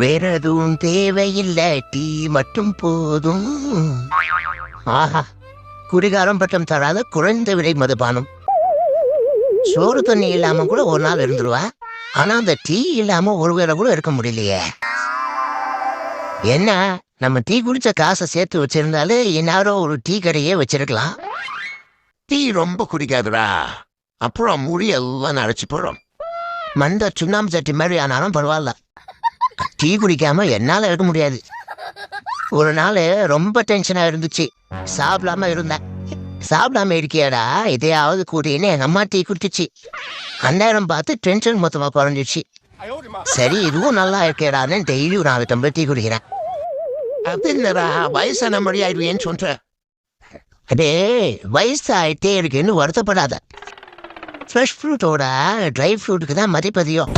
வேற எதுவும் தேவையில்லை, டீ மட்டும் போதும். ஆஹா, குடிகாரம் பட்டம் தராத குறைந்த விலை மதுபானம். சோறு தண்ணி இல்லாம கூட ஒரு நாள் இருந்துருவா. ஆனா அந்த டீ இல்லாம ஒரு வேளை கூட இருக்க முடியலையே. என்ன, நம்ம டீ குடிச்ச காசை சேர்த்து வச்சிருந்தாலே இந்நேரம் ஒரு டீ கடையே வச்சிருக்கலாம். டீ ரொம்ப குடிக்காதுடா, அப்புறம் முடி எல்லாம் அரைச்சு போடும். மண்ட சுண்ணாம்பு சட்டி மாதிரி ஆனாலும் பரவாயில்ல, டீ குடிக்காம என்னால இருக்க முடியாது. ஒரு நாள் ரொம்ப டென்ஷனா இருந்துச்சு, சாப்பிடாம இருந்தேன். சாப்பிடாம இருக்கியாடா, இதையாவது கூட்டின்னு எங்க அம்மா டீ குடிச்சிச்சு. அந்நேரம் பார்த்து டென்ஷன் மொத்தமா குறைஞ்சிச்சு. சரி, இதுவும் நல்லா இருக்கேடான்னு டெய்லி ஒரு 4 டம்ளர் டீ குடிக்கிறேன். அது என்னடா, வயசான மாதிரி ஆயிடுவேன்னு சொல்ற. அடே, வயசு ஆயிட்டே இருக்குன்னு வருத்தப்படாத. ஃப்ரெஷ் ஃப்ரூட்டோட ட்ரை ஃப்ரூட்டுக்கு தான் மதிப்பதியம்.